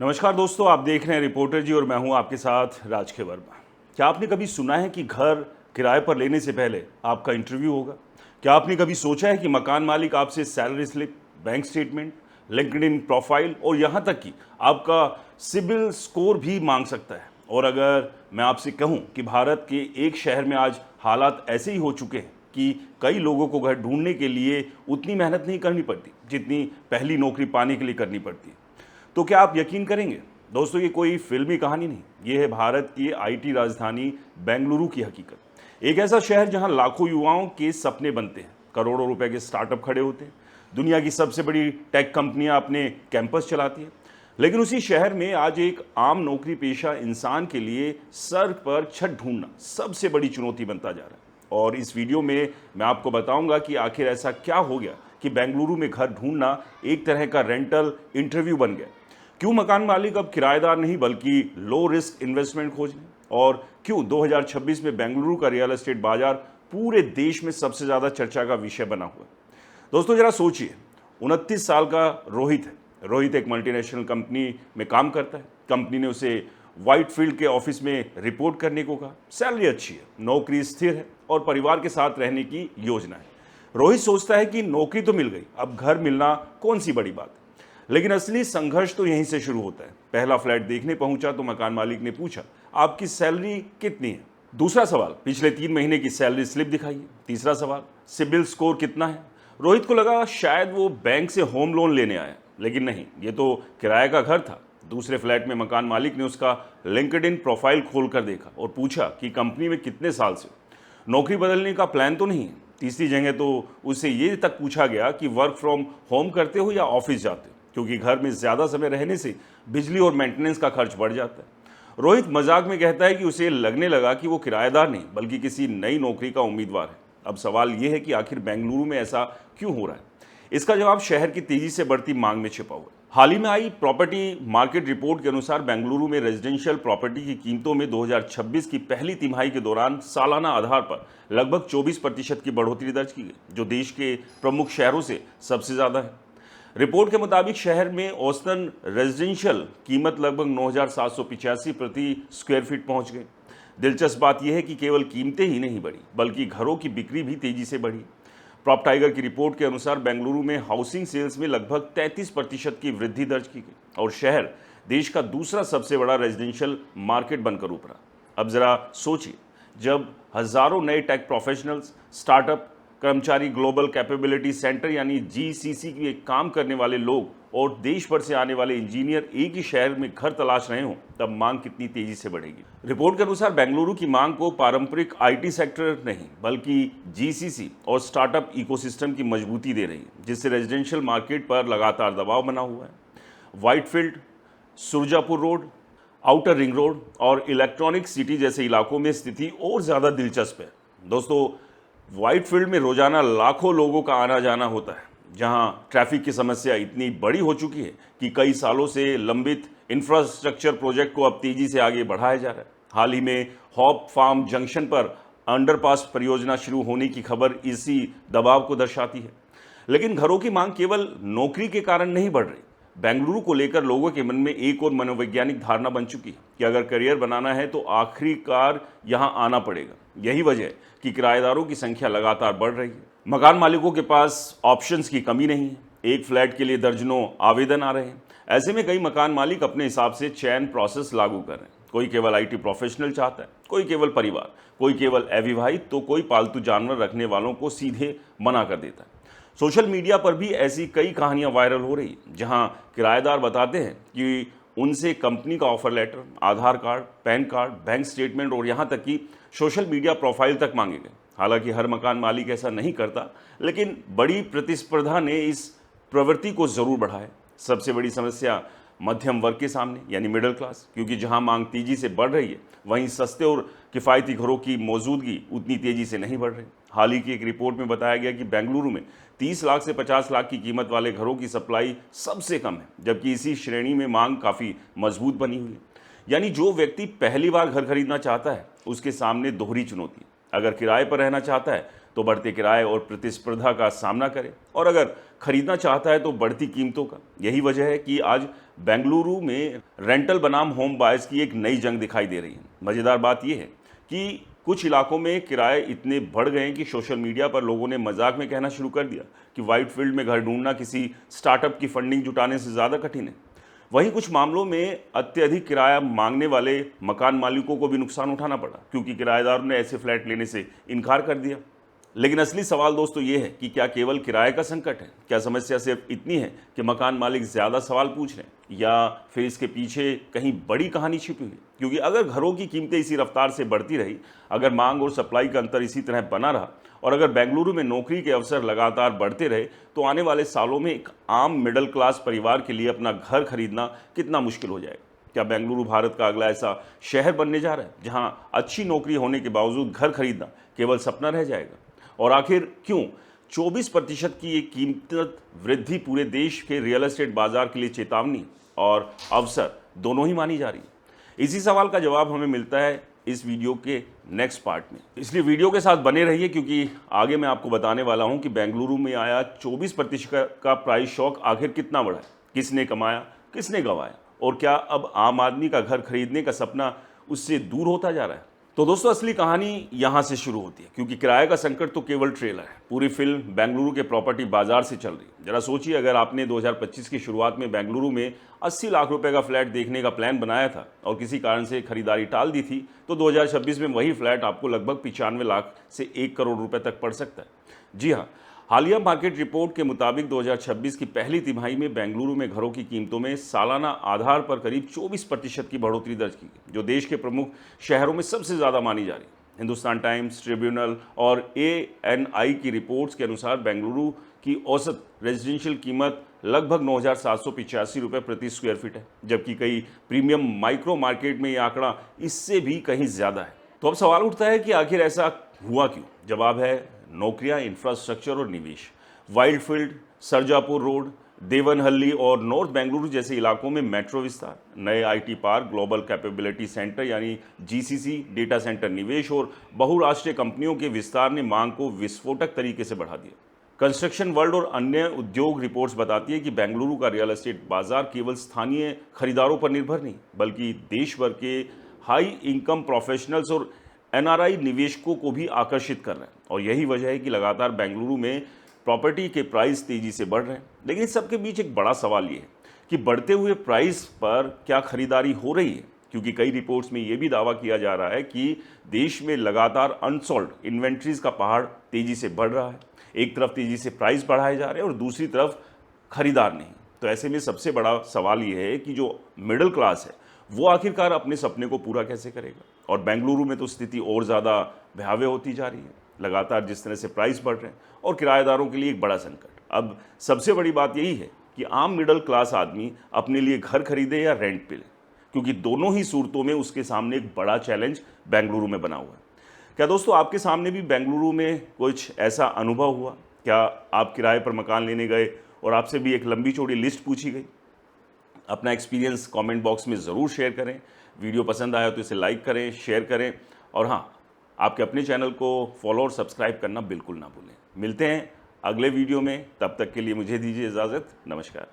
नमस्कार दोस्तों, आप देख रहे हैं रिपोर्टर जी और मैं हूं आपके साथ राज के वर्मा। क्या आपने कभी सुना है कि घर किराए पर लेने से पहले आपका इंटरव्यू होगा? क्या आपने कभी सोचा है कि मकान मालिक आपसे salary slip, bank statement, LinkedIn profile और यहाँ तक कि आपका सिबिल स्कोर भी मांग सकता है? और अगर मैं आपसे कहूँ कि भारत के एक शहर में आज हालात ऐसे ही हो चुके हैं कि कई लोगों को घर ढूंढने के लिए उतनी मेहनत नहीं करनी पड़ती जितनी पहली नौकरी पाने के लिए करनी पड़ती है, तो क्या आप यकीन करेंगे दोस्तों, ये कोई फिल्मी कहानी नहीं, ये है भारत की आईटी राजधानी बेंगलुरु की हकीकत। एक ऐसा शहर जहां लाखों युवाओं के सपने बनते हैं, करोड़ों रुपए के स्टार्टअप खड़े होते हैं, दुनिया की सबसे बड़ी टेक कंपनियां अपने कैंपस चलाती हैं। लेकिन उसी शहर में आज एक आम नौकरी पेशा इंसान के लिए सर पर छत ढूंढना सबसे बड़ी चुनौती बनता जा रहा है। और इस वीडियो में मैं आपको बताऊंगा कि आखिर ऐसा क्या हो गया कि बेंगलुरु में घर ढूंढना एक तरह का रेंटल इंटरव्यू बन गया। क्यों मकान मालिक अब किराएदार नहीं बल्कि लो रिस्क इन्वेस्टमेंट खोज रहे हैं, और क्यों 2026 में बेंगलुरु का रियल एस्टेट बाजार पूरे देश में सबसे ज़्यादा चर्चा का विषय बना हुआ है। दोस्तों जरा सोचिए, 29 साल का रोहित है। रोहित एक मल्टीनेशनल कंपनी में काम करता है। कंपनी ने उसे व्हाइट फील्ड के ऑफिस में रिपोर्ट करने को कहा। सैलरी अच्छी है, नौकरी स्थिर है और परिवार के साथ रहने की योजना है। रोहित सोचता है कि नौकरी तो मिल गई, अब घर मिलना कौन सी बड़ी बात है। लेकिन असली संघर्ष तो यहीं से शुरू होता है। पहला फ्लैट देखने पहुंचा तो मकान मालिक ने पूछा, आपकी सैलरी कितनी है? दूसरा सवाल, पिछले 3 महीने की सैलरी स्लिप दिखाइए। तीसरा सवाल, सिबिल स्कोर कितना है? रोहित को लगा शायद वो बैंक से होम लोन लेने आया, लेकिन नहीं, ये तो किराए का घर था। दूसरे फ्लैट में मकान मालिक ने उसका लिंक्डइन प्रोफाइल खोलकर देखा और पूछा कि कंपनी में कितने साल से, नौकरी बदलने का प्लान तो नहीं है। तीसरी जगह तो उससे ये तक पूछा गया कि वर्क फ्रॉम होम करते हो या ऑफिस जाते हो, क्योंकि घर में ज़्यादा समय रहने से बिजली और मेंटेनेंस का खर्च बढ़ जाता है। रोहित मजाक में कहता है कि उसे लगने लगा कि वो किराएदार नहीं बल्कि किसी नई नौकरी का उम्मीदवार है। अब सवाल ये है कि आखिर बेंगलुरु में ऐसा क्यों हो रहा है? इसका जवाब शहर की तेजी से बढ़ती मांग में छिपा हुआ है। हाल ही में आई प्रॉपर्टी मार्केट रिपोर्ट के अनुसार बेंगलुरु में रेजिडेंशियल प्रॉपर्टी की कीमतों में 2026 की पहली तिमाही के दौरान सालाना आधार पर लगभग 24% की बढ़ोतरी दर्ज की गई, जो देश के प्रमुख शहरों से सबसे ज़्यादा है। रिपोर्ट के मुताबिक शहर में औसतन रेजिडेंशियल कीमत लगभग 9,785 प्रति स्क्वायर फीट पहुंच गई। दिलचस्प बात यह है कि केवल कीमतें ही नहीं बढ़ी बल्कि घरों की बिक्री भी तेजी से बढ़ी। प्रॉप टाइगर की रिपोर्ट के अनुसार बेंगलुरु में हाउसिंग सेल्स में लगभग 33% की वृद्धि दर्ज की गई और शहर देश का दूसरा सबसे बड़ा रेजिडेंशियल मार्केट बनकर उभरा। अब जरा सोचिए, जब हजारों नए टेक प्रोफेशनल्स, स्टार्टअप कर्मचारी, ग्लोबल कैपेबिलिटी सेंटर यानी जीसीसी के काम करने वाले लोग और देश भर से आने वाले इंजीनियर एक ही शहर में घर तलाश रहे हों, तब मांग कितनी तेजी से बढ़ेगी। रिपोर्ट के अनुसार बेंगलुरु की मांग को पारंपरिक आईटी सेक्टर नहीं बल्कि जीसीसी और स्टार्टअप इकोसिस्टम की मजबूती दे रही है, जिससे रेजिडेंशियल मार्केट पर लगातार दबाव बना हुआ है। Whitefield, Surajapur road, outer ring road और इलेक्ट्रॉनिक सिटी जैसे इलाकों में स्थिति और ज़्यादा दिलचस्प है। दोस्तों, व्हाइटफील्ड में रोजाना लाखों लोगों का आना जाना होता है, जहां ट्रैफिक की समस्या इतनी बड़ी हो चुकी है कि कई सालों से लंबित इंफ्रास्ट्रक्चर प्रोजेक्ट को अब तेजी से आगे बढ़ाया जा रहा है। हाल ही में हॉप फार्म जंक्शन पर अंडरपास परियोजना शुरू होने की खबर इसी दबाव को दर्शाती है। लेकिन घरों की मांग केवल नौकरी के कारण नहीं बढ़ रही। बेंगलुरु को लेकर लोगों के मन में एक और मनोवैज्ञानिक धारणा बन चुकी है कि अगर करियर बनाना है तो आखिरकार यहां आना पड़ेगा। यही वजह है कि किराएदारों की संख्या लगातार बढ़ रही है। मकान मालिकों के पास ऑप्शंस की कमी नहीं है। एक फ्लैट के लिए दर्जनों आवेदन आ रहे हैं। ऐसे में कई मकान मालिक अपने हिसाब से चयन प्रोसेस लागू कर रहे हैं। कोई केवल आईटी प्रोफेशनल चाहता है, कोई केवल परिवार, कोई केवल अविवाहित, तो कोई पालतू जानवर रखने वालों को सीधे मना कर देता है। सोशल मीडिया पर भी ऐसी कई कहानियां वायरल हो रही हैं, जहां किराएदार बताते हैं कि उनसे कंपनी का offer letter, Aadhaar card, PAN card, bank statement और यहां तक कि सोशल मीडिया प्रोफाइल तक मांगे गए। हालांकि हर मकान मालिक ऐसा नहीं करता, लेकिन बड़ी प्रतिस्पर्धा ने इस प्रवृत्ति को जरूर बढ़ाया। सबसे बड़ी समस्या मध्यम वर्ग के सामने यानी मिडिल क्लास, क्योंकि जहां मांग तेजी से बढ़ रही है वहीं सस्ते और किफ़ायती घरों की मौजूदगी उतनी तेजी से नहीं बढ़ रही। हाल ही की एक रिपोर्ट में बताया गया कि बेंगलुरु में 30 लाख से 50 लाख की कीमत वाले घरों की सप्लाई सबसे कम है, जबकि इसी श्रेणी में मांग काफ़ी मजबूत बनी हुई है। यानी जो व्यक्ति पहली बार घर खरीदना चाहता है उसके सामने दोहरी चुनौती है। अगर किराए पर रहना चाहता है तो बढ़ते किराए और प्रतिस्पर्धा का सामना करे, और अगर खरीदना चाहता है तो बढ़ती कीमतों का। यही वजह है कि आज बेंगलुरु में रेंटल बनाम होम बायर्स की एक नई जंग दिखाई दे रही है। मज़ेदार बात यह है कि कुछ इलाकों में किराए इतने बढ़ गए हैं कि सोशल मीडिया पर लोगों ने मजाक में कहना शुरू कर दिया कि व्हाइट फील्ड में घर ढूंढना किसी स्टार्टअप की फंडिंग जुटाने से ज़्यादा कठिन है। वहीं कुछ मामलों में अत्यधिक किराया मांगने वाले मकान मालिकों को भी नुकसान उठाना पड़ा, क्योंकि किराएदारों ने ऐसे फ्लैट लेने से इनकार कर दिया। लेकिन असली सवाल दोस्तों ये है कि क्या केवल किराए का संकट है? क्या समस्या सिर्फ इतनी है कि मकान मालिक ज़्यादा सवाल पूछ रहे हैं, या फिर इसके पीछे कहीं बड़ी कहानी छिपी हुई है? क्योंकि अगर घरों की कीमतें इसी रफ्तार से बढ़ती रही, अगर मांग और सप्लाई का अंतर इसी तरह बना रहा, और अगर बेंगलुरु में नौकरी के अवसर लगातार बढ़ते रहे, तो आने वाले सालों में एक आम मिडिल क्लास परिवार के लिए अपना घर खरीदना कितना मुश्किल हो जाएगा। क्या बेंगलुरु भारत का अगला ऐसा शहर बनने जा रहा है जहां अच्छी नौकरी होने के बावजूद घर खरीदना केवल सपना रह जाएगा? और आखिर क्यों 24% की ये कीमत वृद्धि पूरे देश के रियल एस्टेट बाजार के लिए चेतावनी और अवसर दोनों ही मानी जा रही है? इसी सवाल का जवाब हमें मिलता है इस वीडियो के नेक्स्ट पार्ट में, इसलिए वीडियो के साथ बने रहिए, क्योंकि आगे मैं आपको बताने वाला हूं कि बेंगलुरु में आया 24% का प्राइस शॉक आखिर कितना बड़ा है, किसने कमाया, किसने गंवाया, और क्या अब आम आदमी का घर खरीदने का सपना उससे दूर होता जा रहा है? तो दोस्तों असली कहानी यहाँ से शुरू होती है, क्योंकि किराए का संकट तो केवल ट्रेलर है, पूरी फिल्म बेंगलुरु के प्रॉपर्टी बाजार से चल रही है। जरा सोचिए, अगर आपने 2025 की शुरुआत में बेंगलुरु में 80 लाख रुपए का फ्लैट देखने का प्लान बनाया था और किसी कारण से खरीदारी टाल दी थी, तो 2026 में वही फ्लैट आपको लगभग 95 लाख से 1 करोड़ रुपए तक पड़ सकता है। जी हाँ, हालिया मार्केट रिपोर्ट के मुताबिक 2026 की पहली तिमाही में बेंगलुरु में घरों की कीमतों में सालाना आधार पर करीब 24% की बढ़ोतरी दर्ज की गई, जो देश के प्रमुख शहरों में सबसे ज़्यादा मानी जा रही है। हिंदुस्तान टाइम्स, ट्रिब्यूनल और ANI की रिपोर्ट्स के अनुसार बेंगलुरु की औसत रेजिडेंशियल कीमत लगभग 9,785 रुपये प्रति स्क्वायर फीट है, जबकि कई प्रीमियम माइक्रो मार्केट में ये आंकड़ा इससे भी कहीं ज़्यादा है। तो अब सवाल उठता है कि आखिर ऐसा हुआ क्यों? जवाब है नौकरियां, इंफ्रास्ट्रक्चर और निवेश। वाइल्डफील्ड, सरजापुर रोड, देवनहल्ली और नॉर्थ बेंगलुरु जैसे इलाकों में मेट्रो विस्तार, नए IT park, global capability centre यानी GCC, डेटा सेंटर निवेश और बहुराष्ट्रीय कंपनियों के विस्तार ने मांग को विस्फोटक तरीके से बढ़ा दिया। कंस्ट्रक्शन वर्ल्ड और अन्य उद्योग रिपोर्ट्स बताती है कि बेंगलुरु का रियल एस्टेट बाजार केवल स्थानीय खरीदारों पर निर्भर नहीं, बल्कि देश भर के हाई इनकम प्रोफेशनल्स और NRI निवेशकों को भी आकर्षित कर रहे हैं। और यही वजह है कि लगातार बेंगलुरु में प्रॉपर्टी के प्राइस तेजी से बढ़ रहे हैं। लेकिन इस सबके बीच एक बड़ा सवाल ये है कि बढ़ते हुए प्राइस पर क्या खरीदारी हो रही है? क्योंकि कई रिपोर्ट्स में ये भी दावा किया जा रहा है कि देश में लगातार अनसोल्ड इन्वेंट्रीज का पहाड़ तेजी से बढ़ रहा है। एक तरफ तेजी से प्राइस बढ़ाए जा रहे हैं और दूसरी तरफ खरीदार नहीं। तो ऐसे में सबसे बड़ा सवाल ये है कि जो मिडिल क्लास है वो आखिरकार अपने सपने को पूरा कैसे करेगा? और बेंगलुरु में तो स्थिति और ज़्यादा भयावह होती जा रही है, लगातार जिस तरह से प्राइस बढ़ रहे हैं, और किराएदारों के लिए एक बड़ा संकट। अब सबसे बड़ी बात यही है कि आम मिडिल क्लास आदमी अपने लिए घर खरीदे या रेंट पे ले, क्योंकि दोनों ही सूरतों में उसके सामने एक बड़ा चैलेंज बेंगलुरु में बना हुआ है। क्या दोस्तों आपके सामने भी बेंगलुरु में कुछ ऐसा अनुभव हुआ? क्या आप किराए पर मकान लेने गए और आपसे भी एक लंबी चौड़ी लिस्ट पूछी गई? अपना एक्सपीरियंस कमेंट बॉक्स में ज़रूर शेयर करें। वीडियो पसंद आया तो इसे लाइक करें, शेयर करें, और हाँ, आपके अपने चैनल को फॉलो और सब्सक्राइब करना बिल्कुल ना भूलें। मिलते हैं अगले वीडियो में, तब तक के लिए मुझे दीजिए इजाज़त। नमस्कार।